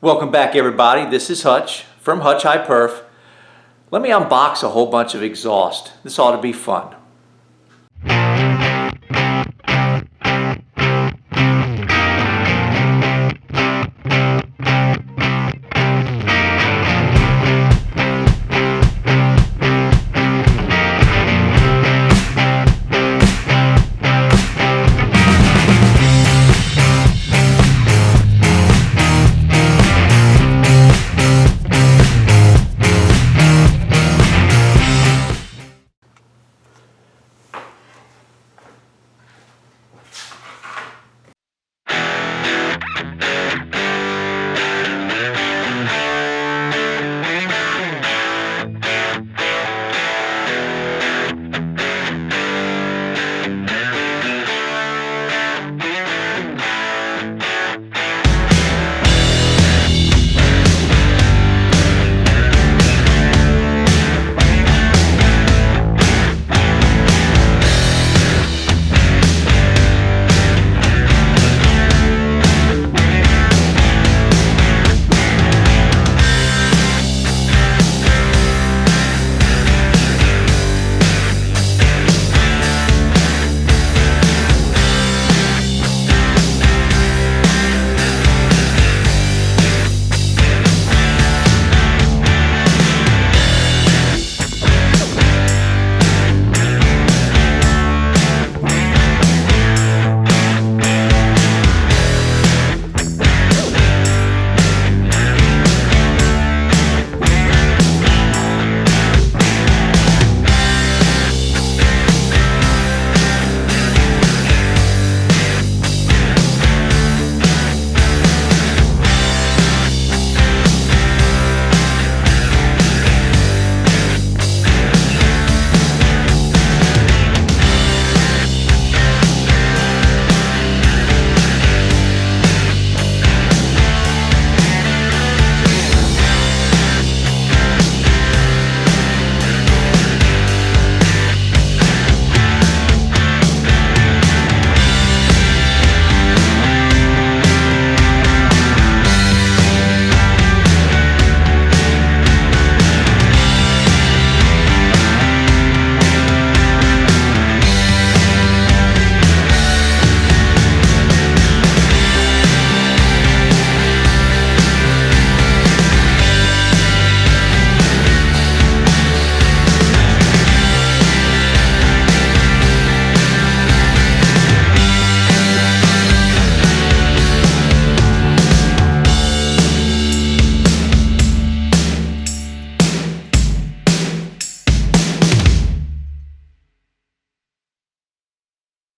Welcome back, everybody. This is Hutch from Hutch High Perf. Let me unbox a whole bunch of exhaust. This ought to be fun.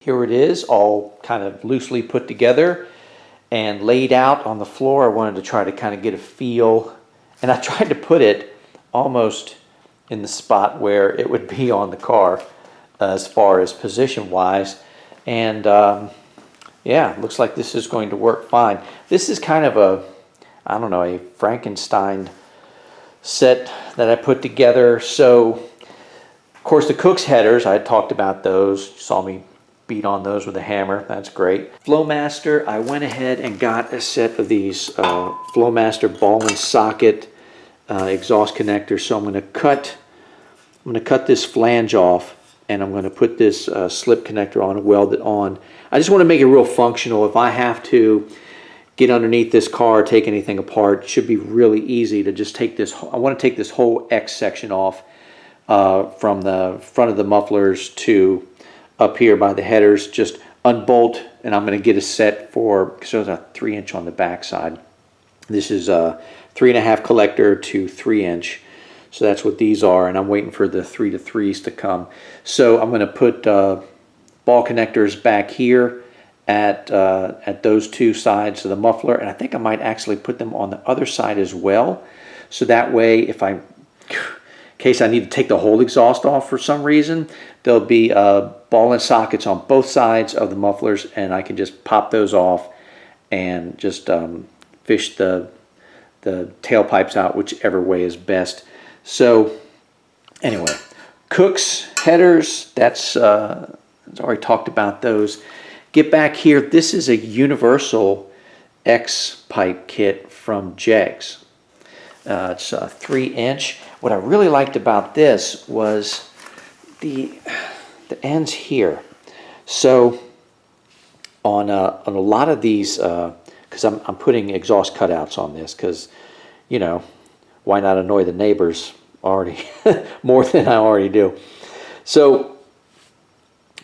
Here it is, all kind of loosely put together and laid out on the floor. I wanted to try to kind of get a feel, and I tried to put it almost in the spot where it would be on the car as far as position wise. And yeah, looks like this is going to work fine. This is kind of a, I don't know, a Frankenstein set that I put together. So of course the Kook's headers, I talked about those. You saw me beat on those with a hammer. That's great. Flowmaster, I went ahead and got a set of these Flowmaster ball and socket exhaust connectors. So I'm going to cut this flange off, and I'm going to put this slip connector on and weld it on. I just want to make it real functional. If I have to get underneath this car, take anything apart, it should be really easy to just take this. I want to take this whole X section off from the front of the mufflers to up here by the headers, just unbolt, and I'm going to get a set for, because there's a 3-inch on the back side. This is a 3.5 collector to 3-inch, so that's what these are, and I'm waiting for the 3 to 3s to come. So I'm going to put ball connectors back here at those two sides of the muffler, and I think I might actually put them on the other side as well, so that way if I, in case I need to take the whole exhaust off for some reason, there'll be ball and sockets on both sides of the mufflers, and I can just pop those off and just fish the tailpipes out whichever way is best. So anyway, Kook's headers, that's already talked about those. Get back here, this is a universal X pipe kit from Jegs. It's a 3-inch. What I really liked about this was the ends here. So on a lot of these, because I'm putting exhaust cutouts on this, because, you know, why not annoy the neighbors already more than I already do. So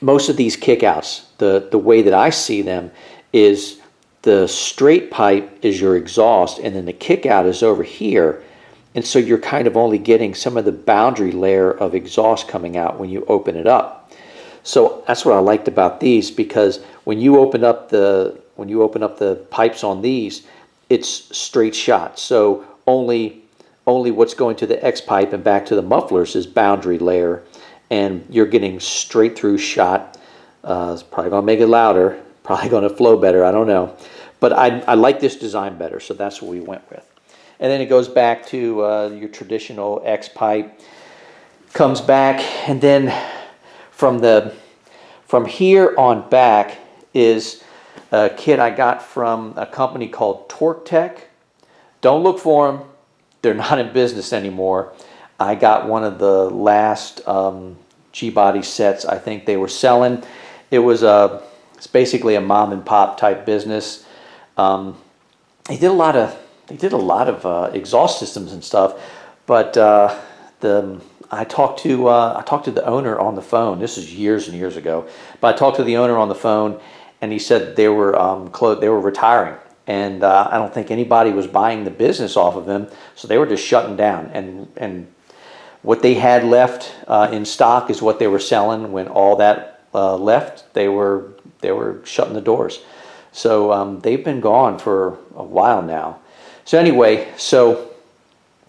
most of these kickouts, the way that I see them is the straight pipe is your exhaust, and then the kickout is over here. And so you're kind of only getting some of the boundary layer of exhaust coming out when you open it up. So that's what I liked about these, because when you open up the pipes on these, it's straight shot. So only what's going to the X pipe and back to the mufflers is boundary layer, and you're getting straight through shot. It's probably going to make it louder, probably going to flow better, I don't know. But I like this design better, so that's what we went with. And then it goes back to your traditional X pipe, comes back, and then from here on back is a kit I got from a company called Torque Tech. Don't look for them. They're not in business anymore. I got one of the last G-body sets I think they were selling. It's basically a mom and pop type business. They did a lot of exhaust systems and stuff, but I talked to the owner on the phone. This is years and years ago, but I talked to the owner on the phone, and he said they were retiring, and I don't think anybody was buying the business off of them, so they were just shutting down. And what they had left in stock is what they were selling. When all that left, they were shutting the doors. So they've been gone for a while now. So anyway, so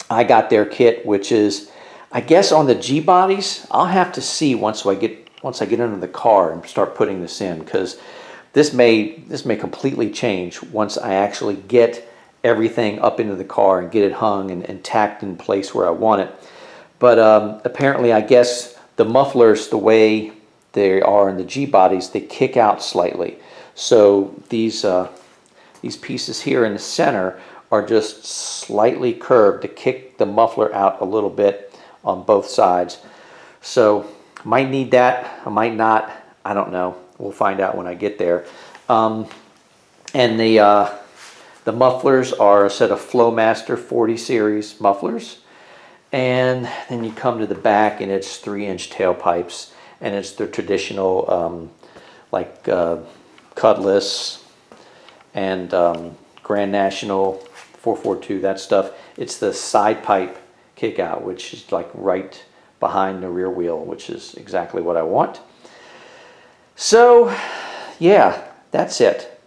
I got their kit, which is, I guess on the G bodies, I'll have to see once I get into the car and start putting this in, because this may completely change once I actually get everything up into the car and get it hung and tacked in place where I want it. But apparently, I guess the mufflers, the way they are in the G bodies, they kick out slightly. So these pieces here in the center are just slightly curved to kick the muffler out a little bit on both sides. So might need that, I might not, I don't know. We'll find out when I get there. And the mufflers are a set of Flowmaster 40 series mufflers. And then you come to the back, and it's 3-inch tailpipes, and it's the traditional Cutlass and Grand National 442, that stuff. It's the side pipe kick out, which is like right behind the rear wheel, which is exactly what I want. So yeah, that's it.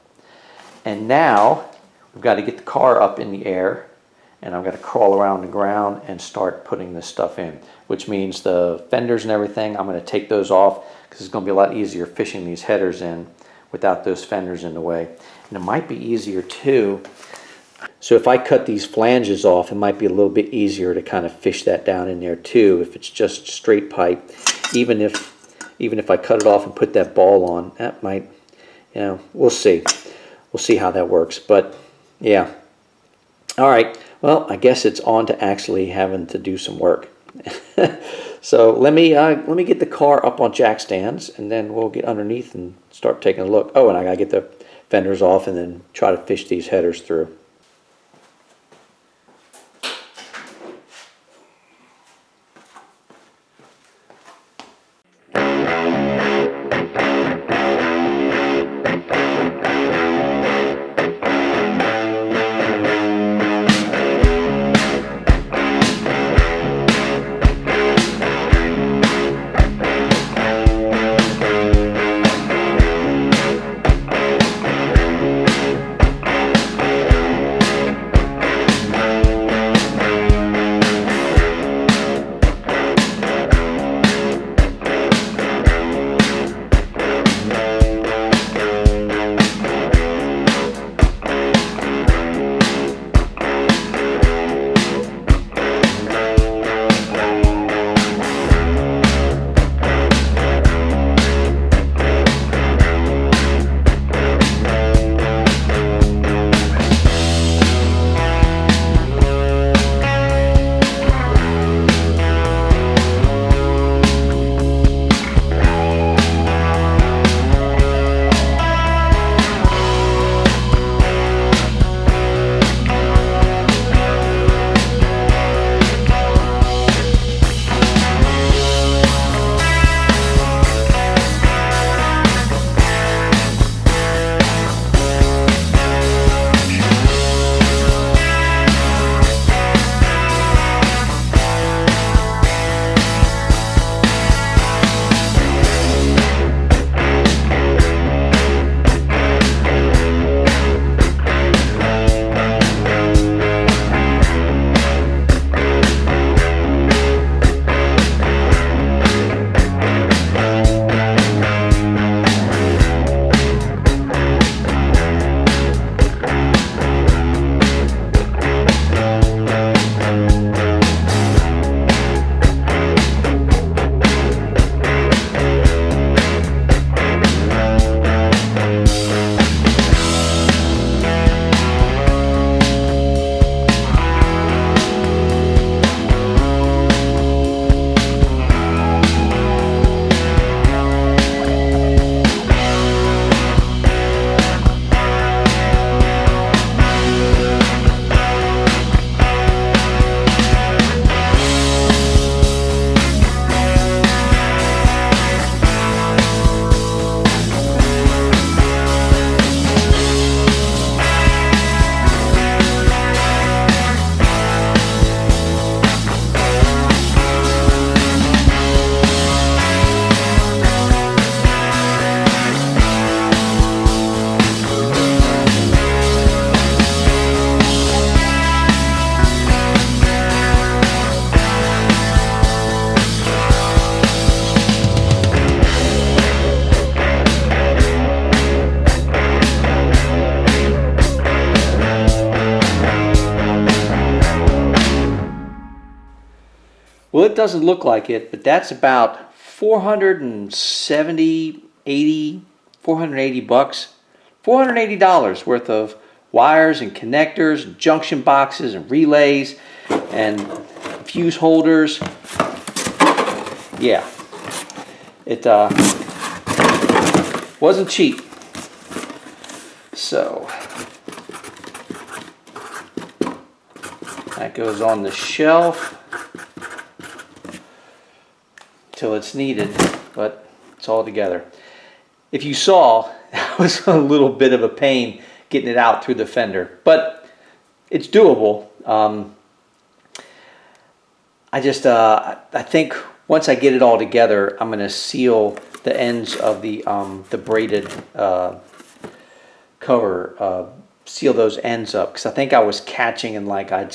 And now we've got to get the car up in the air, and I've got to crawl around the ground and start putting this stuff in, which means the fenders and everything, I'm going to take those off, because it's going to be a lot easier fishing these headers in without those fenders in the way. And it might be easier too. So if I cut these flanges off, it might be a little bit easier to kind of fish that down in there too, if it's just straight pipe. Even if I cut it off and put that ball on, that might, we'll see. We'll see how that works. But yeah. All right. Well, I guess it's on to actually having to do some work. So let me get the car up on jack stands, and then we'll get underneath and start taking a look. Oh, and I gotta get the fenders off and then try to fish these headers through. Well, it doesn't look like it, but that's about 470, 80, 480 bucks, $480 worth of wires and connectors, junction boxes and relays and fuse holders. Yeah, it wasn't cheap. So that goes on the shelf till it's needed, but it's all together. If you saw, that was a little bit of a pain getting it out through the fender, but it's doable. I think once I get it all together, I'm going to seal the ends of the braided cover, seal those ends up, because I think I was catching and like I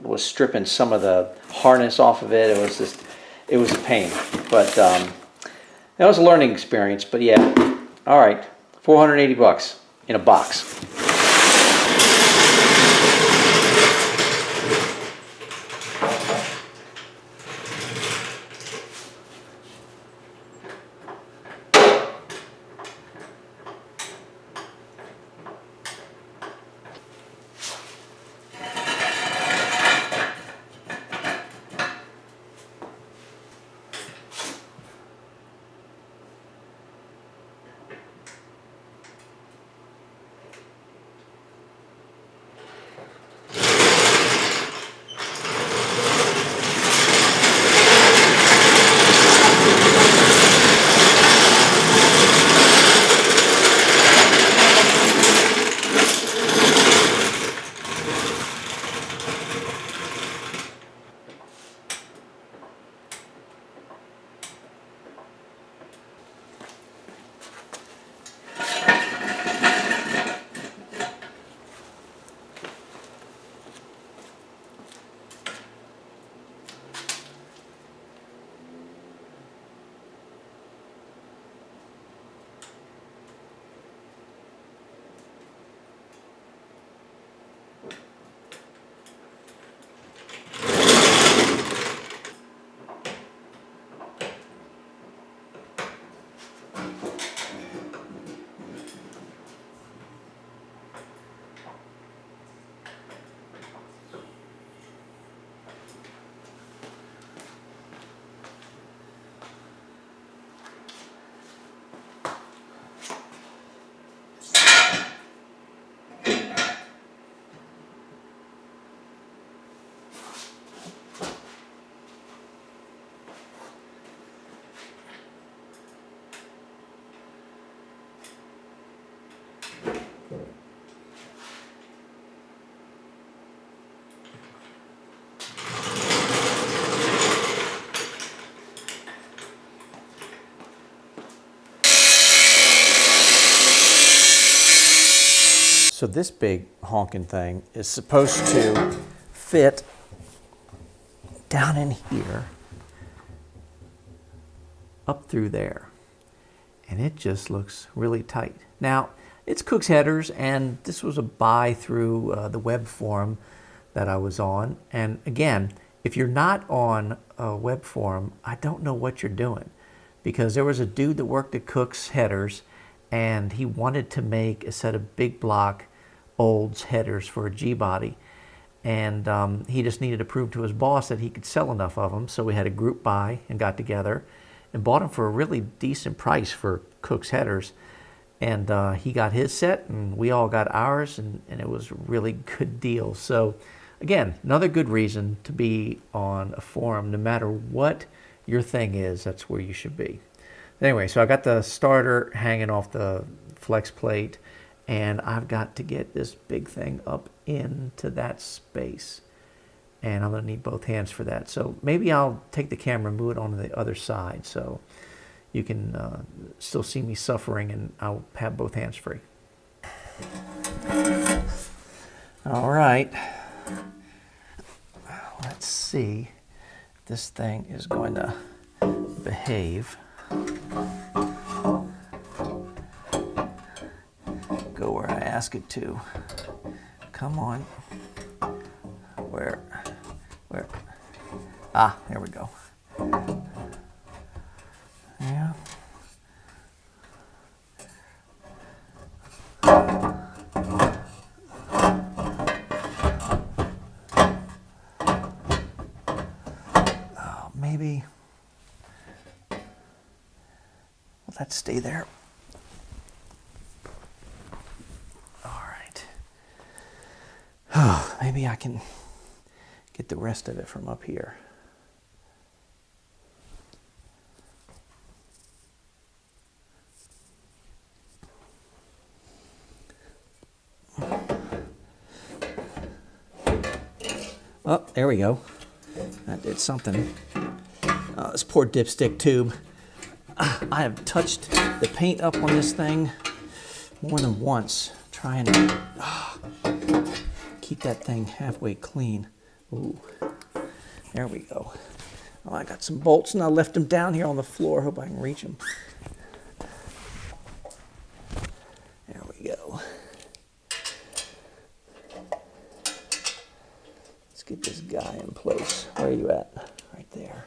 was stripping some of the harness off of it. It was a pain, but that was a learning experience. But yeah, all right, 480 bucks in a box. So this big honking thing is supposed to fit down in here, up through there. And it just looks really tight. Now, it's Kook's headers, and this was a buy through the web forum that I was on. And again, if you're not on a web forum, I don't know what you're doing. Because there was a dude that worked at Kook's headers, and he wanted to make a set of big block Olds headers for a G-body. And he just needed to prove to his boss that he could sell enough of them. So we had a group buy and got together and bought them for a really decent price for Kook's headers. And he got his set and we all got ours, and it was a really good deal. So again, another good reason to be on a forum. No matter what your thing is, that's where you should be. Anyway, so I got the starter hanging off the flex plate, and I've got to get this big thing up into that space. And I'm going to need both hands for that. So maybe I'll take the camera and move it onto the other side so you can still see me suffering, and I'll have both hands free. All right. Let's see if this thing is going to behave. Go where I ask it to. Come on. Where? Ah, there we go. Yeah. Maybe. Will that stay there? All right. Oh, maybe I can get the rest of it from up here. Oh, there we go. That did something. This poor dipstick tube. I have touched the paint up on this thing more than once, trying to keep that thing halfway clean. Ooh, there we go. Oh, I got some bolts and I left them down here on the floor. Hope I can reach them. There we go. Let's get this guy in place. Where are you at? Right there.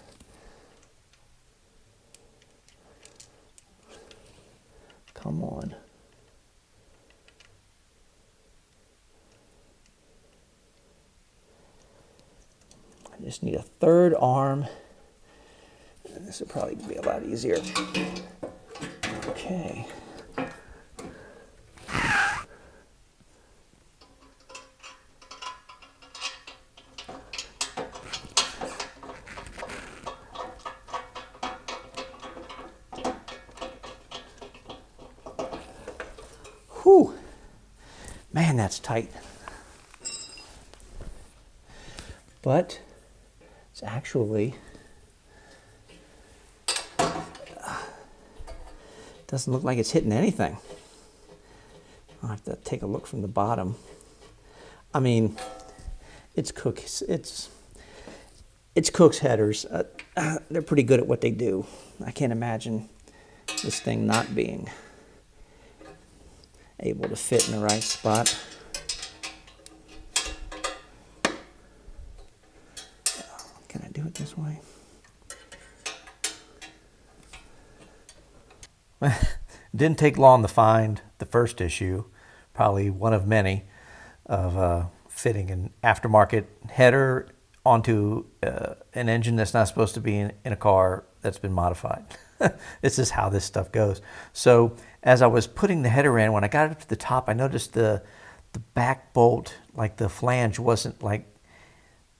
Come on. I just need a third arm. And this will probably be a lot easier. Okay. Whew. Man, that's tight. But it's actually doesn't look like it's hitting anything. I'll have to take a look from the bottom. I mean, it's Kook's Kook's headers. They're pretty good at what they do. I can't imagine this thing not being able to fit in the right spot. Can I do it this way? Didn't take long to find the first issue, probably one of many, of fitting an aftermarket header onto an engine that's not supposed to be in a car that's been modified. This is how this stuff goes. So as I was putting the header in, when I got it up to the top, I noticed the back bolt, like the flange, wasn't like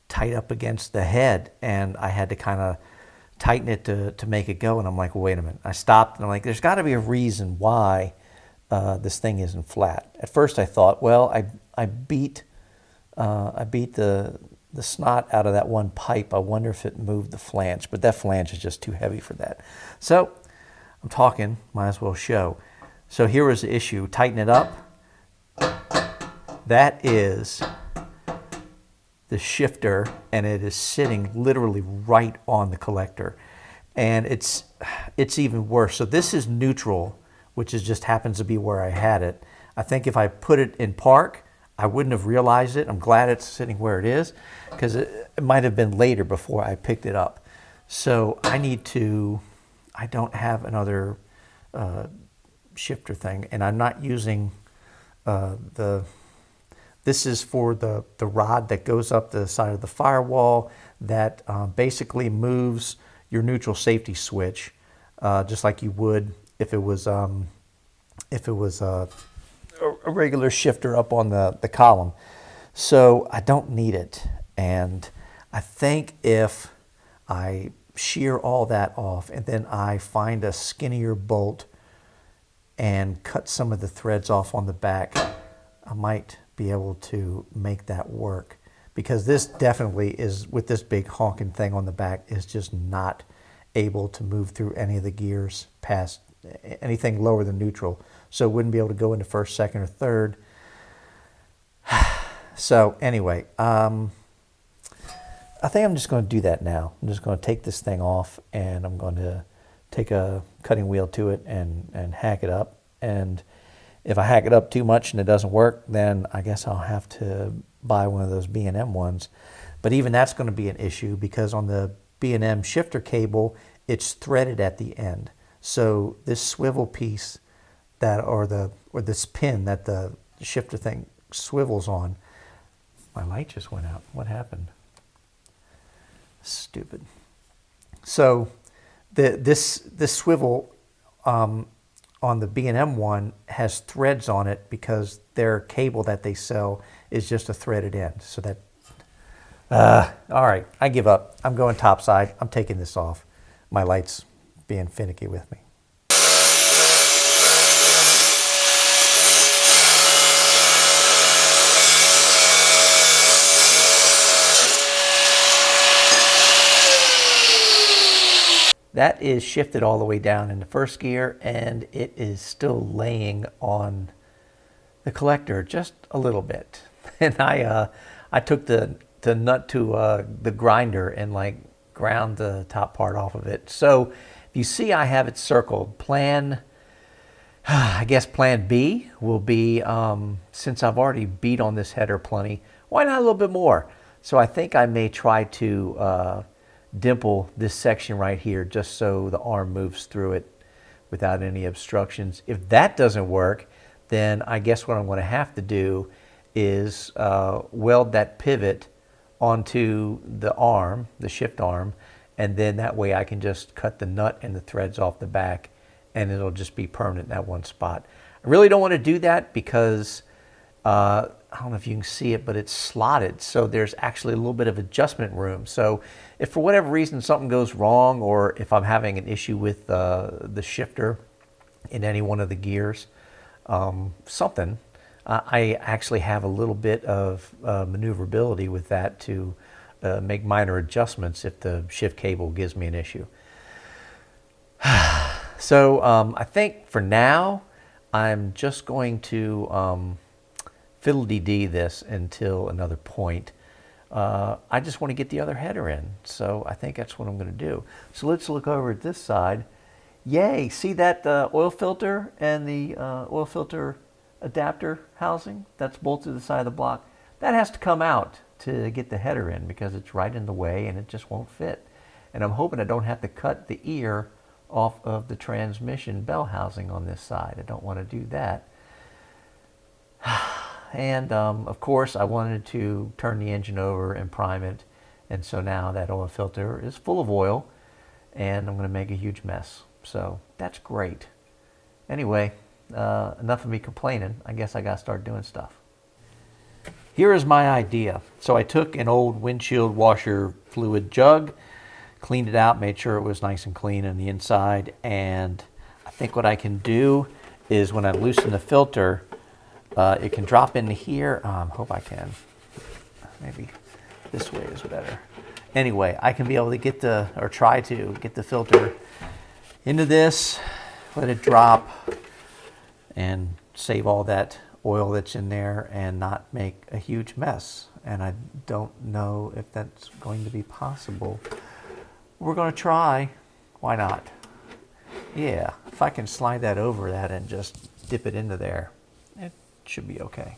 tight up against the head, and I had to kind of tighten it to make it go. And I'm like, well, wait a minute. I stopped and I'm like, there's got to be a reason why this thing isn't flat. At first I thought, well, I beat the snot out of that one pipe. I wonder if it moved the flange, but that flange is just too heavy for that. So I'm talking, might as well show. So here was the issue. Tighten it up. That is the shifter, and it is sitting literally right on the collector. And it's even worse. So this is neutral, which is just happens to be where I had it. I think if I put it in park, I wouldn't have realized it. I'm glad it's sitting where it is, because it might have been later before I picked it up. So I don't have another shifter thing, and I'm not using this is for the rod that goes up the side of the firewall that basically moves your neutral safety switch, just like you would if it was a regular shifter up on the column. So I don't need it, and I think if I shear all that off and then I find a skinnier bolt and cut some of the threads off on the back, I might be able to make that work, because this definitely is, with this big honking thing on the back, is just not able to move through any of the gears past anything lower than neutral. So it wouldn't be able to go into first, second, or third. So anyway, I think I'm just going to do that now. I'm just going to take this thing off, and I'm going to take a cutting wheel to it and hack it up. And if I hack it up too much and it doesn't work, then I guess I'll have to buy one of those B&M ones. But even that's going to be an issue because on the B&M shifter cable, it's threaded at the end. So this swivel piece or this pin that the shifter thing swivels on. My light just went out. What happened? Stupid. So this swivel on the B&M one has threads on it because their cable that they sell is just a threaded end. So that, all right, I give up. I'm going topside. I'm taking this off. My light's being finicky with me. That is shifted all the way down into first gear, and it is still laying on the collector just a little bit. And I took the nut to the grinder and like ground the top part off of it. So if you see I have it circled, I guess plan B will be, since I've already beat on this header plenty, why not a little bit more? So I think I may try to dimple this section right here just so the arm moves through it without any obstructions. If that doesn't work, then I guess what I'm going to have to do is weld that pivot onto the arm, the shift arm, and then that way I can just cut the nut and the threads off the back and it'll just be permanent in that one spot. I really don't want to do that because I don't know if you can see it, but it's slotted, so there's actually a little bit of adjustment room. So if for whatever reason something goes wrong, or if I'm having an issue with the shifter in any one of the gears, I actually have a little bit of maneuverability with that to make minor adjustments if the shift cable gives me an issue. So I think for now, I'm just going to fiddle-dee-dee this until another point. I just want to get the other header in, so I think that's what I'm going to do. So let's look over at this side. Yay, see that oil filter and the oil filter adapter housing that's bolted to the side of the block? That has to come out to get the header in because it's right in the way and it just won't fit. And I'm hoping I don't have to cut the ear off of the transmission bell housing on this side. I don't want to do that. And of course I wanted to turn the engine over and prime it, and so now that oil filter is full of oil and I'm going to make a huge mess. So that's great. Anyway, enough of me complaining. I guess I got to start doing stuff. Here is my idea. So I took an old windshield washer fluid jug, cleaned it out, made sure it was nice and clean on the inside, and I think what I can do is when I loosen the filter, it can drop into here. Hope I can. Maybe this way is better. Anyway, I can be able to get try to get the filter into this, let it drop, and save all that oil that's in there and not make a huge mess. And I don't know if that's going to be possible. We're going to try. Why not? Yeah, if I can slide that over that and just dip it into there, it should be okay.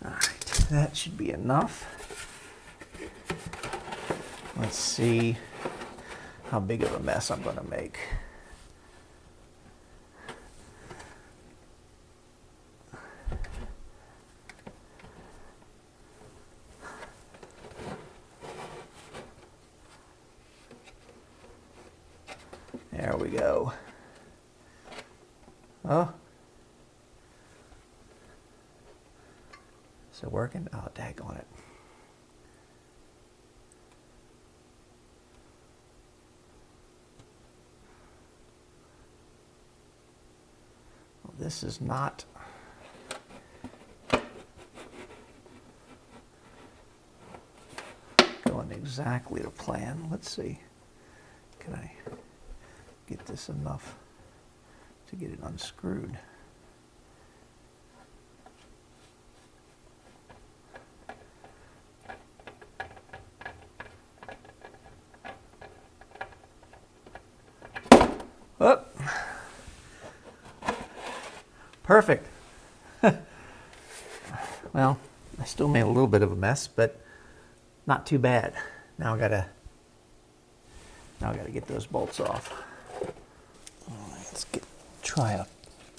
All right, that should be enough. Let's see how big of a mess I'm going to make. There we go. Oh. Is it working? Oh, daggone it. Well, this is not going exactly to plan. Let's see. Can I get this enough to get it unscrewed? Perfect. Well, I still made a little bit of a mess, but not too bad. Now I gotta get those bolts off. All right, let's try a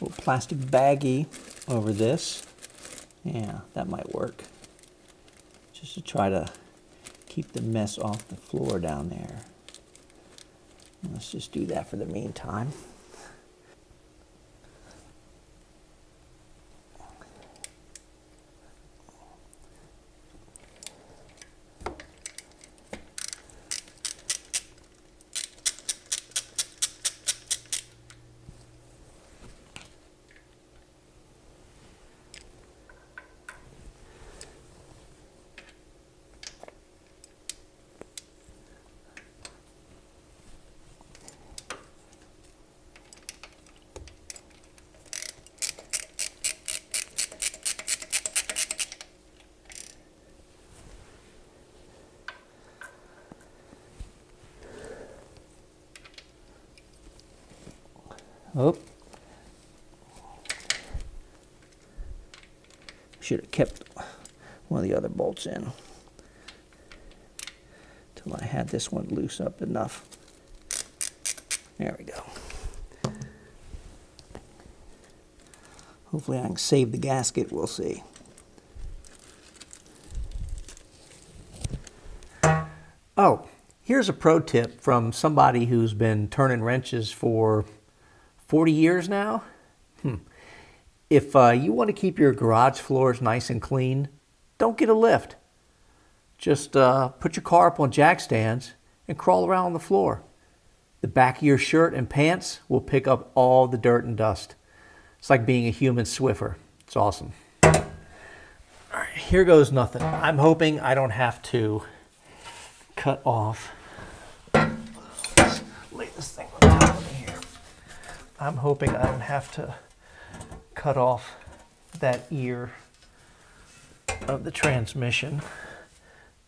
little plastic baggie over this. Yeah, that might work. Just to try to keep the mess off the floor down there. Let's just do that for the meantime. Oh, should have kept one of the other bolts in till I had this one loose up enough. There we go. Hopefully I can save the gasket, we'll see. Oh, here's a pro tip from somebody who's been turning wrenches for 40 years now. If you want to keep your garage floors nice and clean, don't get a lift. Just put your car up on jack stands and crawl around on the floor. The back of your shirt and pants will pick up all the dirt and dust. It's like being a human Swiffer. It's awesome. All right, here goes nothing. I'm hoping I don't have to cut off. Let's lay this thing on top of here. I'm hoping I don't have to cut off that ear of the transmission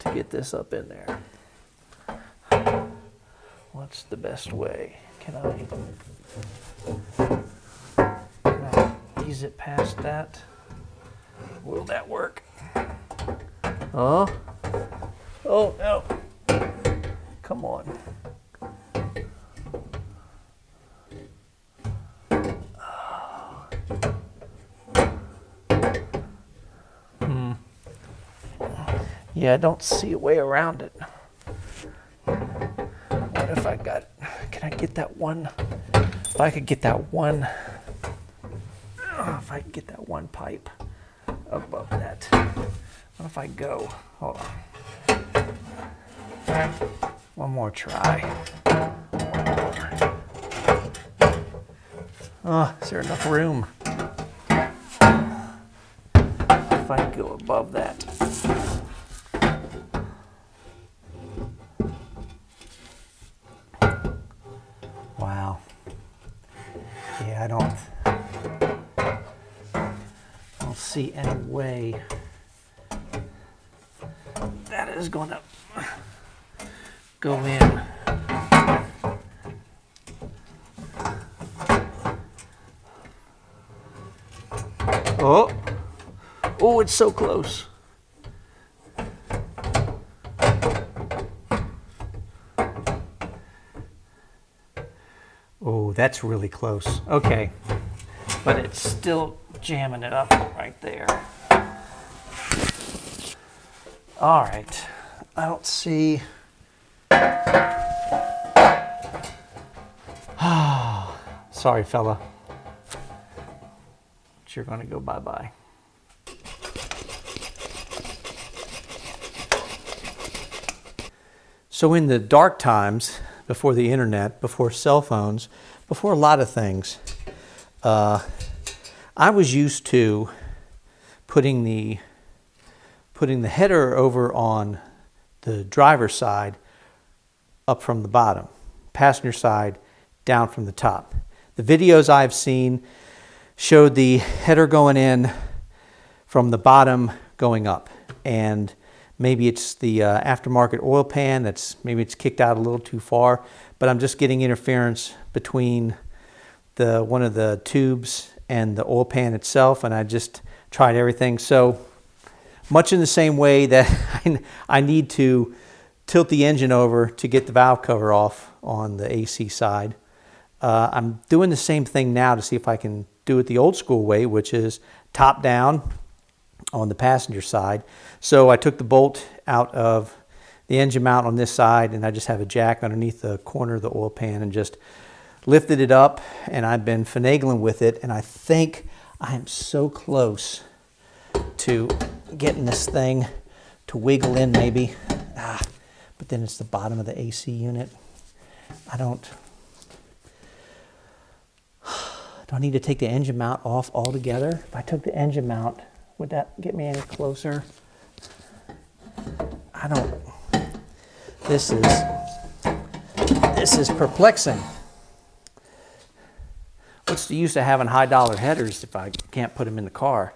to get this up in there. What's the best way? Can I ease it past that? Will that work? Oh no. Come on. Yeah, I don't see a way around it. What if I can I get that one? If I could get that one, if I could get that one pipe above that. What if I go, hold on. One more try. Oh, is there enough room? If I go above that. Wow. Yeah, I don't see any way that is going to go in. Oh, it's so close. Oh, that's really close. Okay, but it's still jamming it up right there. All right, I don't see. Sorry, fella. But you're going to go bye-bye. So in the dark times, before the internet, before cell phones, before a lot of things, I was used to putting the header over on the driver's side up from the bottom, passenger side down from the top. The videos I've seen showed the header going in from the bottom going up, and maybe it's the aftermarket oil pan maybe it's kicked out a little too far, but I'm just getting interference between one of the tubes and the oil pan itself, and I just tried everything. So much in the same way that I need to tilt the engine over to get the valve cover off on the AC side. I'm doing the same thing now to see if I can do it the old school way, which is top down on the passenger side. So I took the bolt out of the engine mount on this side, and I just have a jack underneath the corner of the oil pan and just lifted it up, and I've been finagling with it, and I think I am so close to getting this thing to wiggle in maybe. But then it's the bottom of the AC unit. Do I need to take the engine mount off altogether? If I took the engine mount, would that get me any closer? This is perplexing. What's the use of having high dollar headers if I can't put them in the car?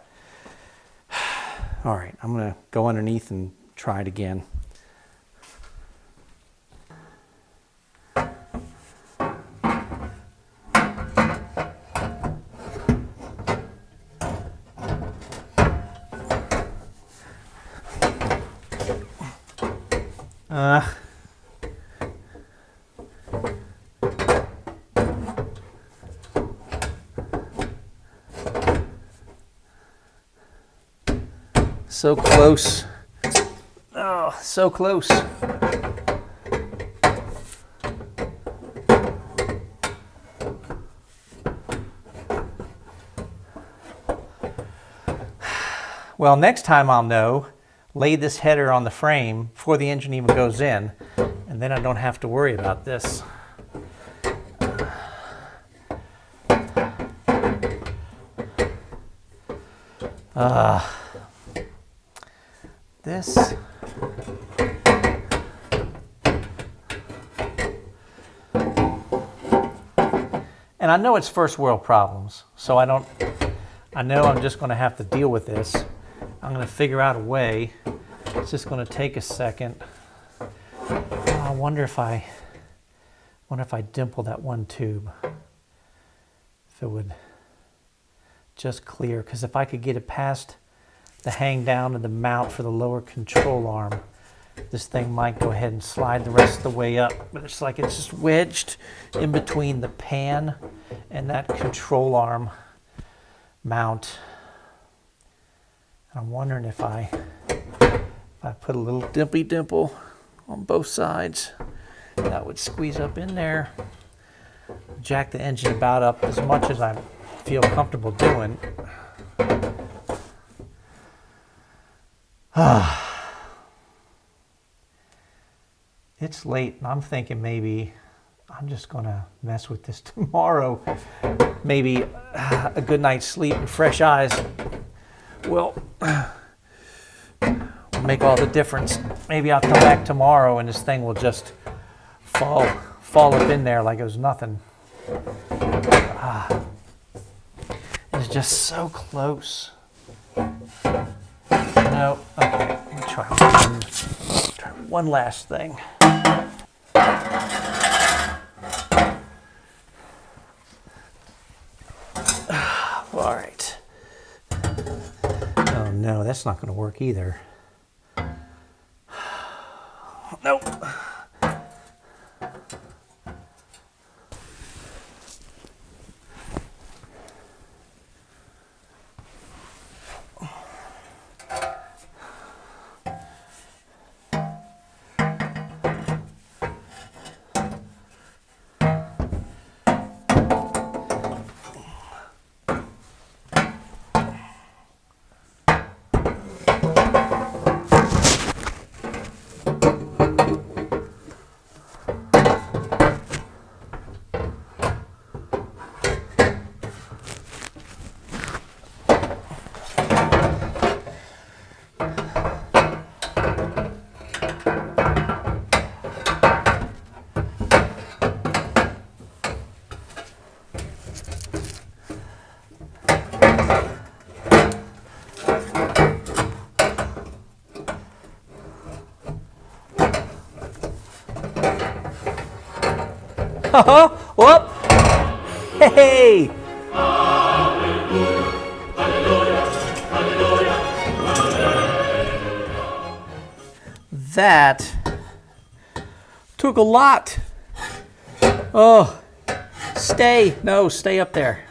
All right, I'm gonna go underneath and try it again. So close. Oh, so close. Well, next time I'll know, lay this header on the frame before the engine even goes in, and then I don't have to worry about this. This. And I know it's first world problems, so I know I'm just going to have to deal with this. I'm going to figure out a way. It's just going to take a second. I wonder if I dimple that one tube, if it would just clear, because if I could get it past the hang down of the mount for the lower control arm, this thing might go ahead and slide the rest of the way up. But it's like it's just wedged in between the pan and that control arm mount. And I'm wondering if I put a little dimply dimple on both sides, that would squeeze up in there, jack the engine about up as much as I feel comfortable doing. It's late, and I'm thinking maybe I'm just going to mess with this tomorrow. Maybe a good night's sleep and fresh eyes will make all the difference. Maybe I'll come back tomorrow and this thing will just fall up in there like it was nothing. It's just so close. No, okay, let me try one last thing. All right. Oh no, that's not going to work either. Nope. Whoop! Hey! that took a lot. Oh, stay up there.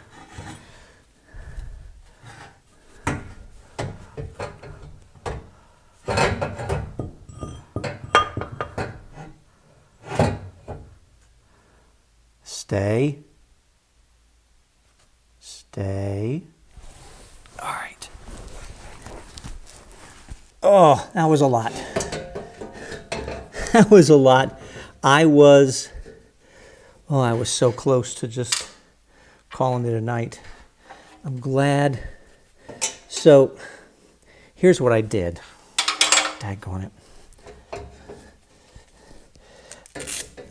Stay. All right. Oh, that was a lot. That was a lot. I was so close to just calling it a night. I'm glad. So, here's what I did. Daggone it.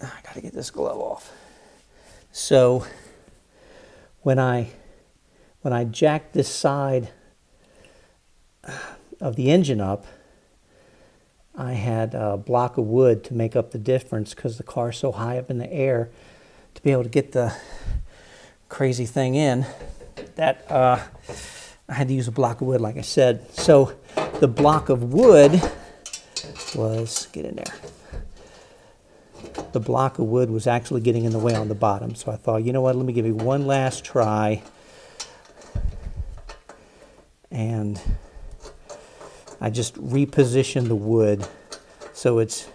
I gotta get this glove off. So, when I jacked this side of the engine up, I had a block of wood to make up the difference because the car's so high up in the air to be able to get the crazy thing in that I had to use a block of wood, like I said. So the block of wood was, get in there. The block of wood was actually getting in the way on the bottom. So I thought, you know what, let me give you one last try. And I just repositioned the wood so it's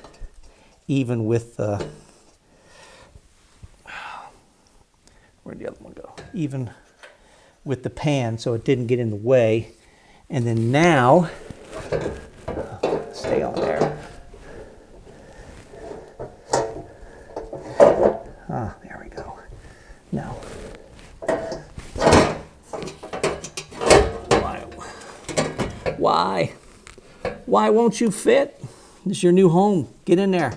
even with the, where'd the other one go? Even with the pan so it didn't get in the way. And then now, stay on there. There we go. Now, why won't you fit? This is your new home. Get in there.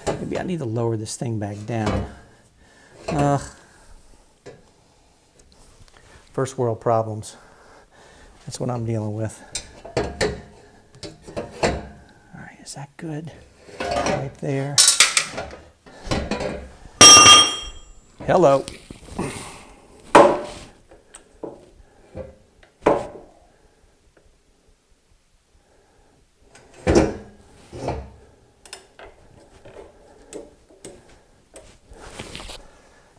Maybe I need to lower this thing back down. First world problems. That's what I'm dealing with. All right, is that good? Right there. Hello.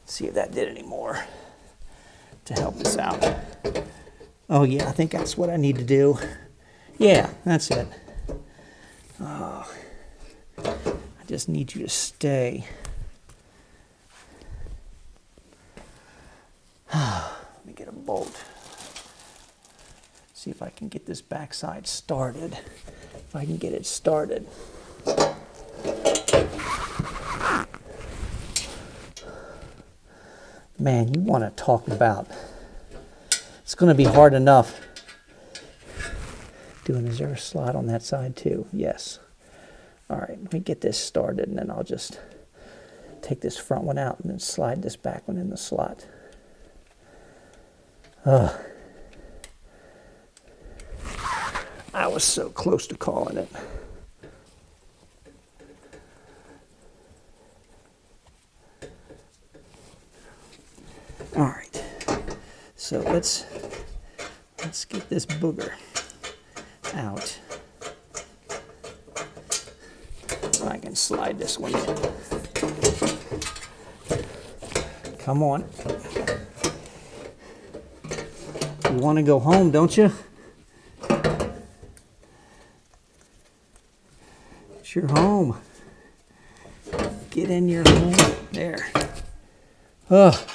See if that did any more to help us out. Oh yeah, I think that's what I need to do. Yeah, that's it. Oh, I just need you to stay. Let me get a bolt. See if I can get this backside started. If I can get it started. Man, you want to talk about, it's going to be hard enough doing, is there a slot on that side too? Yes. All right, let me get this started and then I'll just take this front one out and then slide this back one in the slot. I was so close to calling it. All right, so let's get this booger out. I can slide this one in. Come on. You want to go home, don't you? It's your home. Get in your home. There. Oh.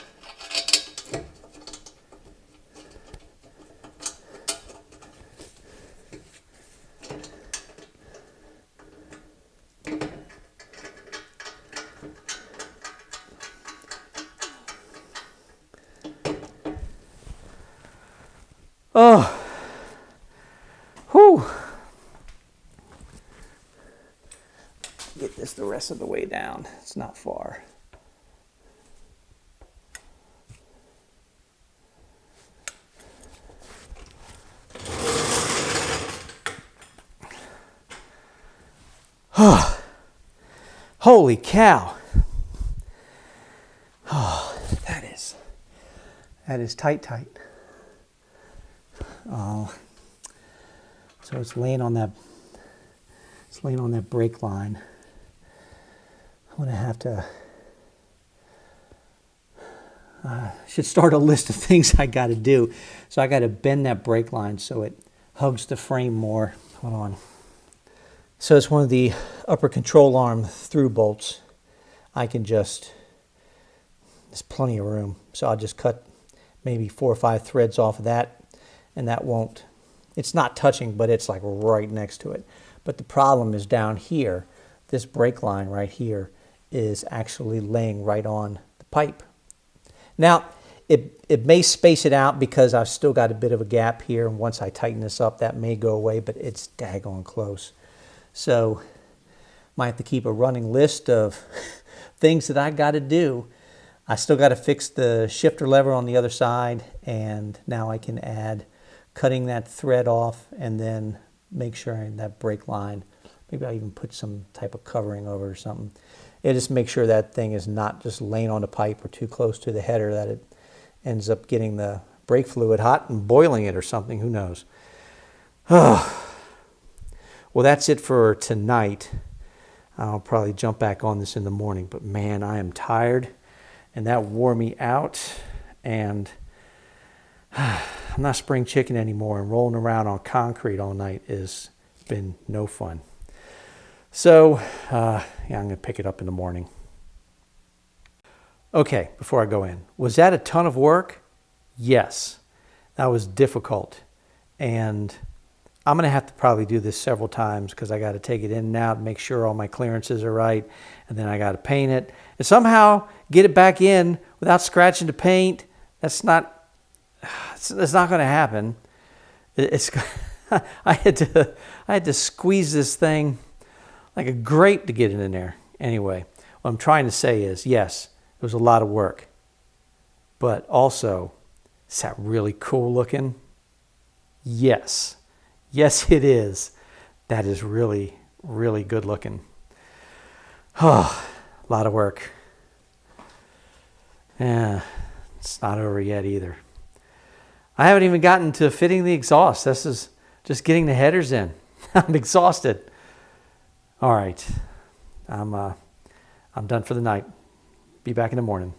Oh, whew. Get this the rest of the way down. It's not far. Holy cow. Oh, that is tight. Oh, so it's laying on that brake line. I'm gonna have to. Should start a list of things I got to do. So I got to bend that brake line so it hugs the frame more. Hold on. So it's one of the upper control arm through bolts. I can just, there's plenty of room. So I'll just cut maybe 4 or 5 threads off of that, and that won't, it's not touching, but it's like right next to it. But the problem is down here, this brake line right here is actually laying right on the pipe. Now, it may space it out because I've still got a bit of a gap here, and once I tighten this up, that may go away, but it's daggone close. So, might have to keep a running list of things that I got to do. I still got to fix the shifter lever on the other side, and now I can add cutting that thread off, and then make sure that brake line, maybe I'll even put some type of covering over it or something. It just make sure that thing is not just laying on the pipe or too close to the header that it ends up getting the brake fluid hot and boiling it or something. Who knows? Oh. Well, that's it for tonight. I'll probably jump back on this in the morning. But man, I am tired, and that wore me out. And I'm not spring chicken anymore, and rolling around on concrete all night has been no fun. So, yeah, I'm going to pick it up in the morning. Okay, before I go in, was that a ton of work? Yes, that was difficult. And I'm going to have to probably do this several times because I got to take it in and out, make sure all my clearances are right, and then I got to paint it. And somehow get it back in without scratching the paint. That's not going to happen. I had to squeeze this thing like a grape to get it in there. Anyway, what I'm trying to say is, yes, it was a lot of work. But also, is that really cool looking? Yes. Yes, it is. That is really, really good looking. Oh, a lot of work. Yeah, it's not over yet either. I haven't even gotten to fitting the exhaust. This is just getting the headers in. I'm exhausted. All right, I'm done for the night. Be back in the morning.